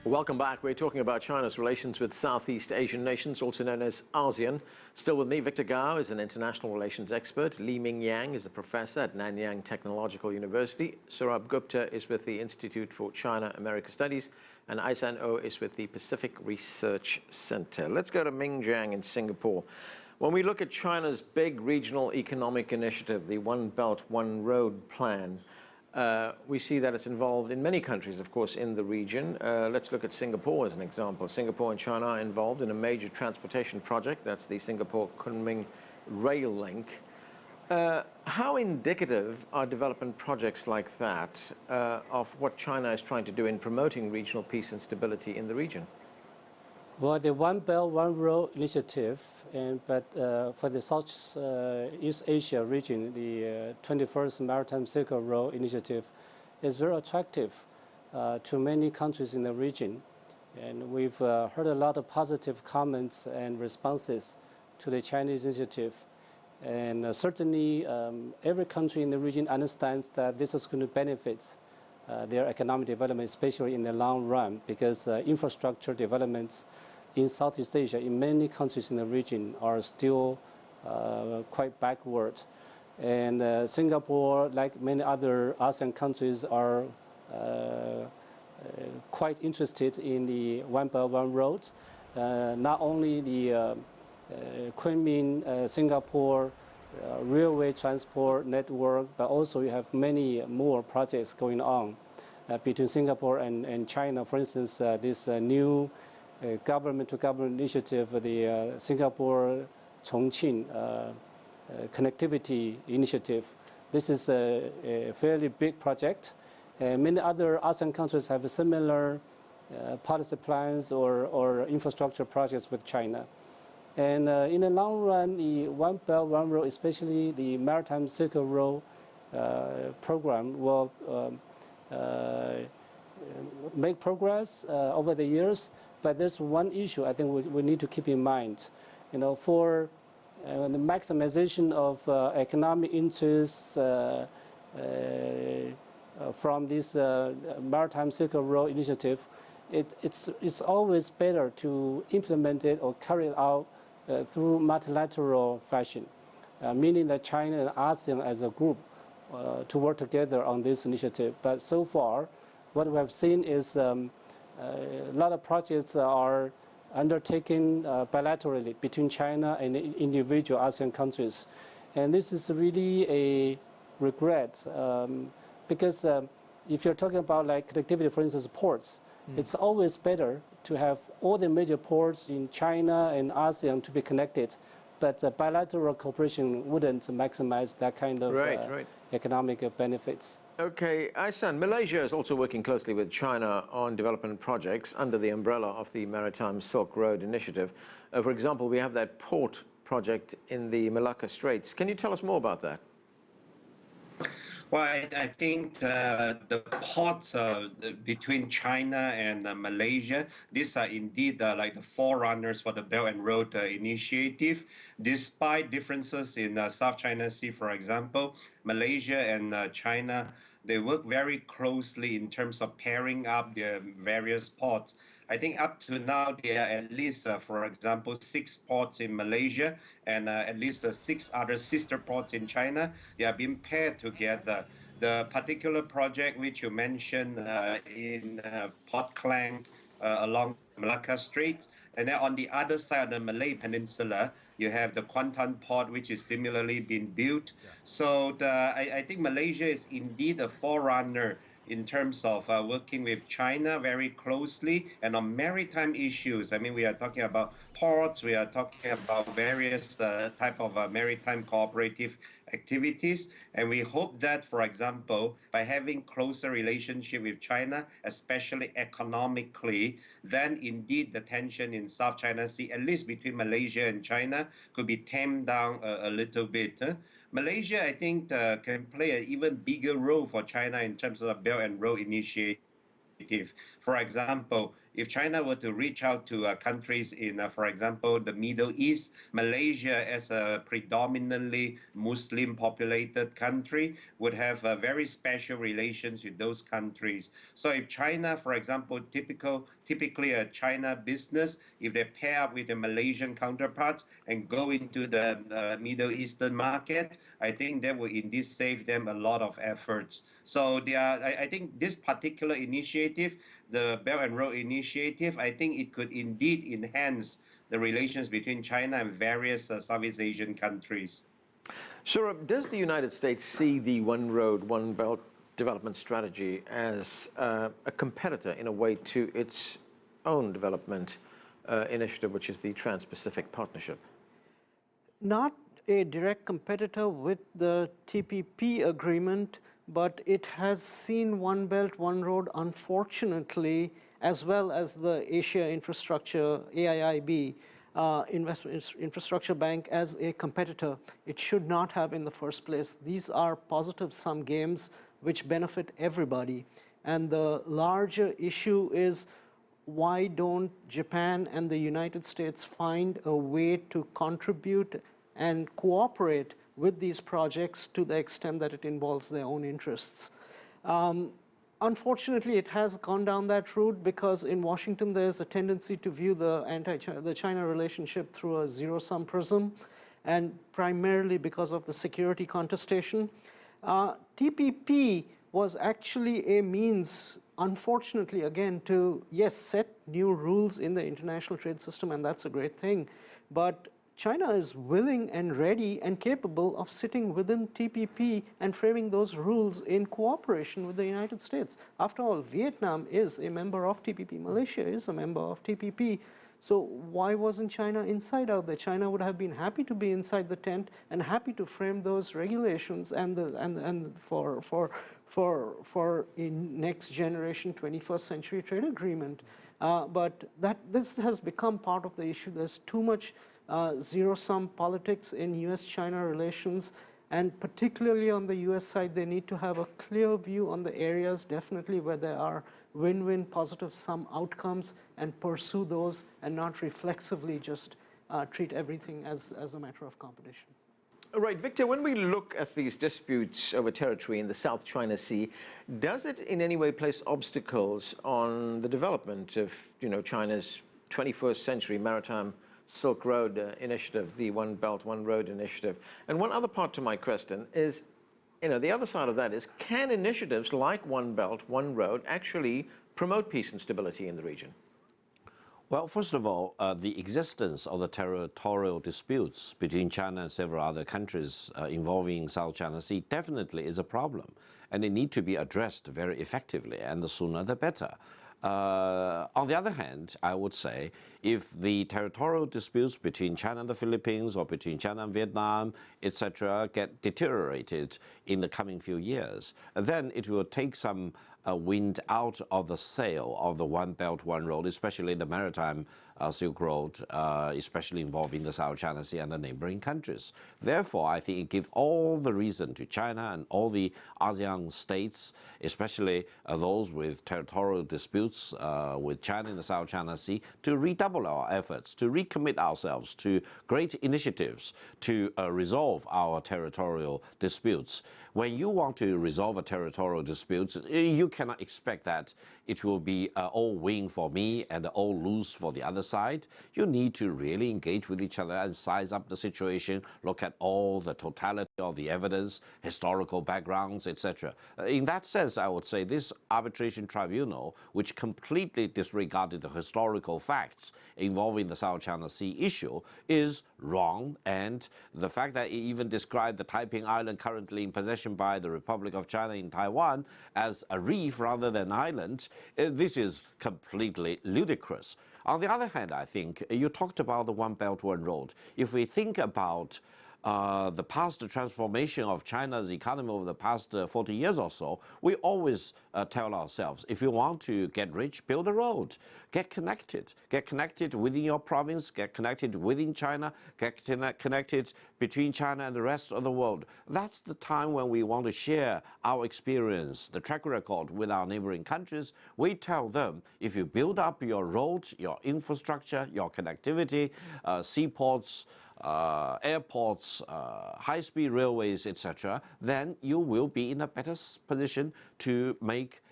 Welcome back. We're talking about China's relations with Southeast Asian nations, also known as ASEAN. Still with me, Victor Gao is an international relations expert. Mingjiang is a professor at Nanyang Technological University. Sourabh Gupta is with the Institute for China-ASEAN Studies. And Aisan Oh is with the Pacific Research Center. Let's go to Mingjiang in Singapore. When we look at China's big regional economic initiative, the One Belt, One Road plan, we see that it's involved in many countries, of course, in the region. Let's look at Singapore as an example. Singapore and China are involved in a major transportation project. That's the Singapore-Kunming rail link. How indicative are development projects like that of what China is trying to do in promoting regional peace and stability in the region? Well, the One Belt, One Road initiative, for the Southeast Asia region, the 21st Maritime Silk Road initiative is very attractive to many countries in the region. And we've heard a lot of positive comments and responses to the Chinese initiative. And certainly, every country in the region understands that this is going to benefit their economic development, especially in the long run, because infrastructure developments in Southeast Asia, in many countries in the region, are still quite backward. And Singapore, like many other ASEAN countries, are quite interested in the One Belt, One Road. Not only the Kunming, Singapore railway transport network, but also you have many more projects going on between Singapore and China. For instance, this new government-to-government initiative, the Singapore-Chongqing connectivity initiative. This is a fairly big project. Many other ASEAN countries have similar policy plans or infrastructure projects with China. And in the long run, the One Belt, One Road, especially the Maritime Silk Road program, will make progress over the years. But there's one issue I think we need to keep in mind. You know, for the maximization of economic interests from this Maritime Silk Road initiative, it's always better to implement it or carry it out through multilateral fashion, meaning that China and ASEAN as a group to work together on this initiative. But so far, what we have seen is a lot of projects are undertaken bilaterally between China and individual ASEAN countries. And this is really a regret because if you're talking about like connectivity, for instance, ports, it's always better to have all the major ports in China and ASEAN to be connected. But bilateral cooperation wouldn't maximize that kind of economic benefits. Okay, Aisan, Malaysia is also working closely with China on development projects under the umbrella of the Maritime Silk Road Initiative. For example, we have that port project in the Malacca Straits. Can you tell us more about that? Well, I think the ports between China and Malaysia, these are indeed like the forerunners for the Belt and Road Initiative. Despite differences in South China Sea, for example, Malaysia and China, they work very closely in terms of pairing up their various ports. I think up to now, there are at least, for example, 6 ports in Malaysia and at least 6 other sister ports in China. They are being paired together. The particular project which you mentioned in Port Klang along Malacca Strait, and then on the other side of the Malay Peninsula, you have the Kuantan port, which is similarly being built. Yeah. So I think Malaysia is indeed a forerunner in terms of working with China very closely and on maritime issues. I mean, we are talking about ports, we are talking about various type of maritime cooperative activities. And we hope that, for example, by having closer relationship with China, especially economically, then indeed the tension in South China Sea, at least between Malaysia and China, could be tamed down a little bit. Malaysia, I think, can play an even bigger role for China in terms of the Belt and Road Initiative. For example, if China were to reach out to countries in, for example, the Middle East, Malaysia as a predominantly Muslim populated country would have very special relations with those countries. So if China, for example, typically a China business, if they pair up with the Malaysian counterparts and go into the Middle Eastern market, I think that will indeed save them a lot of efforts. So I think this particular initiative, the Belt and Road Initiative, I think it could indeed enhance the relations between China and various Southeast Asian countries. Sourabh, does the United States see the One Road, One Belt development strategy as a competitor in a way to its own development initiative, which is the Trans-Pacific Partnership? Not a direct competitor with the TPP agreement, but it has seen One Belt, One Road, unfortunately, as well as the Asia Infrastructure, AIIB, Infrastructure Bank, as a competitor. It should not have in the first place. These are positive-sum games which benefit everybody. And the larger issue is, why don't Japan and the United States find a way to contribute and cooperate with these projects to the extent that it involves their own interests? Unfortunately, it has gone down that route because in Washington there's a tendency to view the China relationship through a zero-sum prism, and primarily because of the security contestation. TPP was actually a means, unfortunately, again, to, yes, set new rules in the international trade system, and that's a great thing. But China is willing and ready and capable of sitting within TPP and framing those rules in cooperation with the United States. After all, Vietnam is a member of TPP. Malaysia is a member of TPP. So why wasn't China inside out there? China would have been happy to be inside the tent and happy to frame those regulations and for a next generation 21st century trade agreement. But this has become part of the issue. There's too much zero-sum politics in US-China relations, and particularly on the US side, they need to have a clear view on the areas definitely where there are win-win positive-sum outcomes and pursue those and not reflexively just treat everything as a matter of competition. Right, Victor, when we look at these disputes over territory in the South China Sea, does it in any way place obstacles on the development of, China's 21st century maritime Silk Road initiative, the One Belt, One Road initiative? And one other part to my question is, the other side of that is, can initiatives like One Belt, One Road actually promote peace and stability in the region? Well, first of all, the existence of the territorial disputes between China and several other countries involving South China Sea definitely is a problem, and it needs to be addressed very effectively, and the sooner the better. On the other hand, I would say if the territorial disputes between China and the Philippines or between China and Vietnam, etc., get deteriorated in the coming few years, then it will take some wind out of the sail of the One Belt, One Road, especially the maritime Silk Road, especially involving the South China Sea and the neighboring countries. Therefore, I think it gives all the reason to China and all the ASEAN states, especially those with territorial disputes with China in the South China Sea, to redouble our efforts, to recommit ourselves to great initiatives to resolve our territorial disputes. When you want to resolve a territorial dispute, you cannot expect that it will be all win for me and all lose for the other side. You need to really engage with each other and size up the situation, look at all the totality of the evidence, historical backgrounds, etc. In that sense, I would say this arbitration tribunal, which completely disregarded the historical facts involving the South China Sea issue, is wrong. And the fact that it even described the Taiping Island currently in possession by the Republic of China in Taiwan as a reef rather than an island, this is completely ludicrous. On the other hand, I think you talked about the One Belt, One Road. If we think about the past transformation of China's economy over the past 40 years or so, we always tell ourselves, if you want to get rich, build a road, get connected within your province, get connected within China, get connected between China and the rest of the world. That's the time when we want to share our experience, the track record with our neighboring countries. We tell them, if you build up your road, your infrastructure, your connectivity, seaports, airports, high-speed railways, etc., then you will be in a better position to make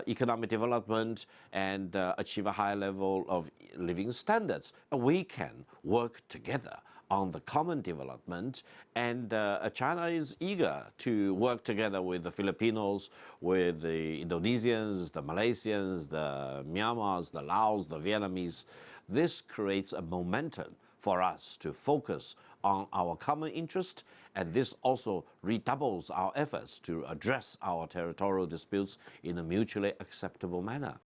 economic development and achieve a higher level of living standards. We can work together on the common development, and China is eager to work together with the Filipinos, with the Indonesians, the Malaysians, the Myanmars, the Laos, the Vietnamese. This creates a momentum for us to focus on our common interest, and this also redoubles our efforts to address our territorial disputes in a mutually acceptable manner.